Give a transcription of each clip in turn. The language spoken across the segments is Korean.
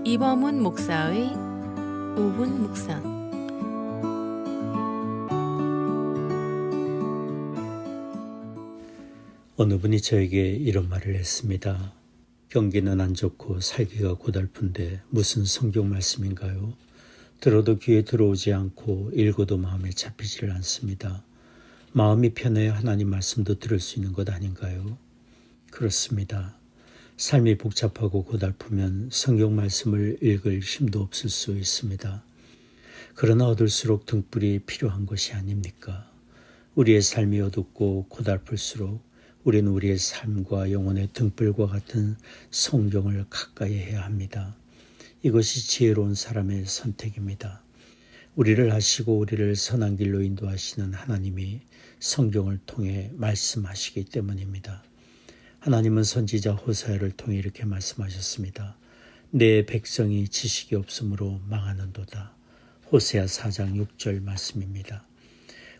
이범훈 목사의 5분 묵상. 어느 분이 저에게 이런 말을 했습니다. 경기는 안 좋고 살기가 고달픈데 무슨 성경 말씀인가요? 들어도 귀에 들어오지 않고 읽어도 마음에 잡히질 않습니다. 마음이 편해야 하나님 말씀도 들을 수 있는 것 아닌가요? 그렇습니다. 삶이 복잡하고 고달프면 성경 말씀을 읽을 힘도 없을 수 있습니다. 그러나 얻을수록 등불이 필요한 것이 아닙니까? 우리의 삶이 어둡고 고달플수록 우리는 우리의 삶과 영혼의 등불과 같은 성경을 가까이 해야 합니다. 이것이 지혜로운 사람의 선택입니다. 우리를 아시고 우리를 선한 길로 인도하시는 하나님이 성경을 통해 말씀하시기 때문입니다. 하나님은 선지자 호세아를 통해 이렇게 말씀하셨습니다. 내 백성이 지식이 없으므로 망하는도다. 호세아 4장 6절 말씀입니다.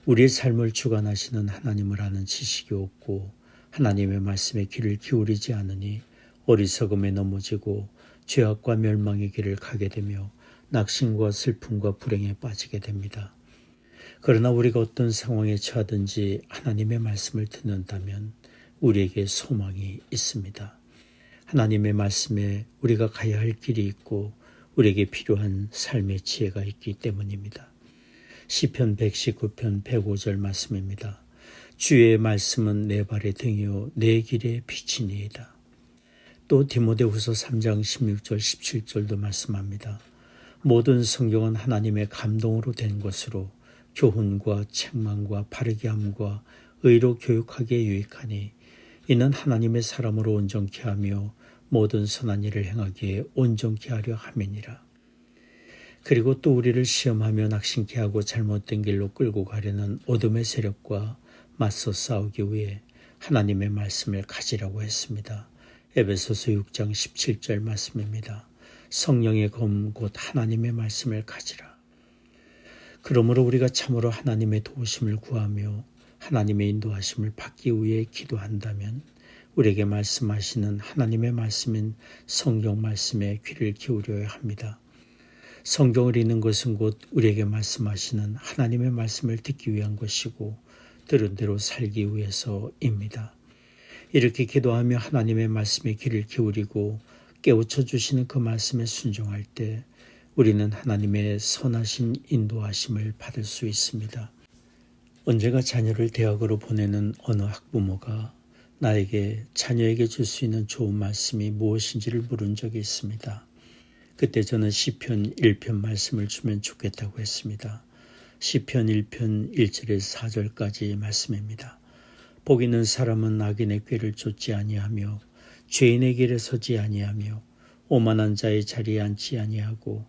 우리의 삶을 주관하시는 하나님을 아는 지식이 없고 하나님의 말씀에 귀를 기울이지 않으니 어리석음에 넘어지고 죄악과 멸망의 길을 가게 되며 낙심과 슬픔과 불행에 빠지게 됩니다. 그러나 우리가 어떤 상황에 처하든지 하나님의 말씀을 듣는다면 우리에게 소망이 있습니다. 하나님의 말씀에 우리가 가야 할 길이 있고 우리에게 필요한 삶의 지혜가 있기 때문입니다. 시편 119편 105절 말씀입니다. 주의 말씀은 내 발의 등이요 내 길의 빛이니이다. 또 디모데후서 3장 16절 17절도 말씀합니다. 모든 성경은 하나님의 감동으로 된 것으로 교훈과 책망과 바르게 함과 의로 교육하기에 유익하니 이는 하나님의 사람으로 온전케 하며 모든 선한 일을 행하기에 온전케 하려 함이니라. 그리고 또 우리를 시험하며 낙심케 하고 잘못된 길로 끌고 가려는 어둠의 세력과 맞서 싸우기 위해 하나님의 말씀을 가지라고 했습니다. 에베소서 6장 17절 말씀입니다. 성령의 검 곧 하나님의 말씀을 가지라. 그러므로 우리가 참으로 하나님의 도우심을 구하며 하나님의 인도하심을 받기 위해 기도한다면 우리에게 말씀하시는 하나님의 말씀인 성경 말씀에 귀를 기울여야 합니다. 성경을 읽는 것은 곧 우리에게 말씀하시는 하나님의 말씀을 듣기 위한 것이고 들은 대로 살기 위해서입니다. 이렇게 기도하며 하나님의 말씀에 귀를 기울이고 깨우쳐 주시는 그 말씀에 순종할 때 우리는 하나님의 선하신 인도하심을 받을 수 있습니다. 언제가 자녀를 대학으로 보내는 어느 학부모가 나에게 자녀에게 줄 수 있는 좋은 말씀이 무엇인지를 물은 적이 있습니다. 그때 저는 시편 1편 말씀을 주면 좋겠다고 했습니다. 시편 1편 1절에서 4절까지 말씀입니다. 복 있는 사람은 악인의 꾀를 쫓지 아니하며 죄인의 길에 서지 아니하며 오만한 자의 자리에 앉지 아니하고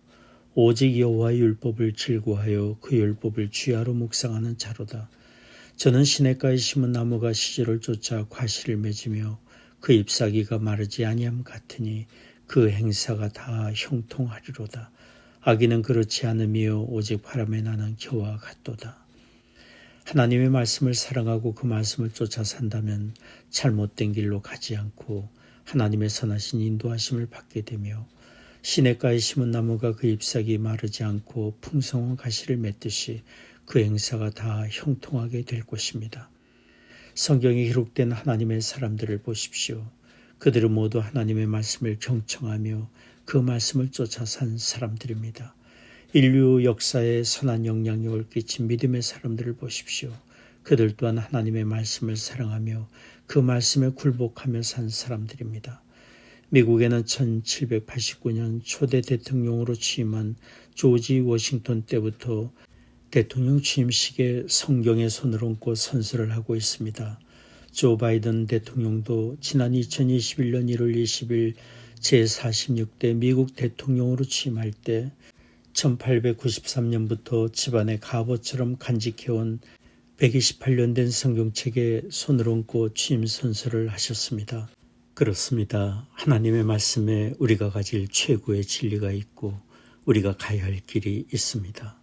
오직 여호와의 율법을 즐거워하여 그 율법을 주야로 묵상하는 자로다. 저는 시냇가에 심은 나무가 시절을 쫓아 과실을 맺으며 그 잎사귀가 마르지 아니함 같으니 그 행사가 다 형통하리로다. 악인은 그렇지 않으며 오직 바람에 나는 겨와 같도다. 하나님의 말씀을 사랑하고 그 말씀을 쫓아 산다면 잘못된 길로 가지 않고 하나님의 선하신 인도하심을 받게 되며 시냇가에 심은 나무가 그 잎사귀 마르지 않고 풍성한 가시를 맺듯이 그 행사가 다 형통하게 될 것입니다. 성경에 기록된 하나님의 사람들을 보십시오. 그들은 모두 하나님의 말씀을 경청하며 그 말씀을 쫓아 산 사람들입니다. 인류 역사에 선한 영향력을 끼친 믿음의 사람들을 보십시오. 그들 또한 하나님의 말씀을 사랑하며 그 말씀에 굴복하며 산 사람들입니다. 미국에는 1789년 초대 대통령으로 취임한 조지 워싱턴 때부터 대통령 취임식에 성경의 손을 얹고 선서를 하고 있습니다. 조 바이든 대통령도 지난 2021년 1월 20일 제46대 미국 대통령으로 취임할 때 1893년부터 집안의 갑옷처럼 간직해온 128년 된 성경책에 손을 얹고 취임 선서를 하셨습니다. 그렇습니다. 하나님의 말씀에 우리가 가질 최고의 진리가 있고 우리가 가야 할 길이 있습니다.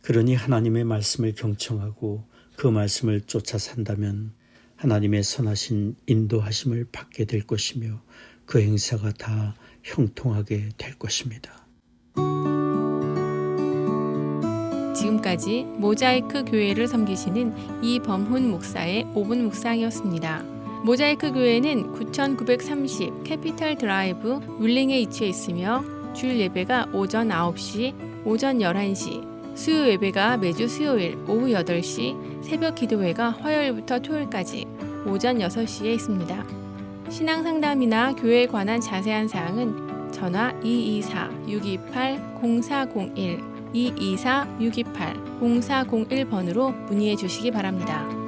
그러니 하나님의 말씀을 경청하고 그 말씀을 쫓아 산다면 하나님의 선하신 인도하심을 받게 될 것이며 그 행사가 다 형통하게 될 것입니다. 지금까지 모자이크 교회를 섬기시는 이범훈 목사의 5분 묵상이었습니다. 모자이크 교회는 9930 캐피털 드라이브 윌링에 위치해 있으며 주일 예배가 오전 9시, 오전 11시, 수요 예배가 매주 수요일 오후 8시, 새벽 기도회가 화요일부터 토요일까지 오전 6시에 있습니다. 신앙 상담이나 교회에 관한 자세한 사항은 전화 224-628-0401 224-628-0401번으로 문의해 주시기 바랍니다.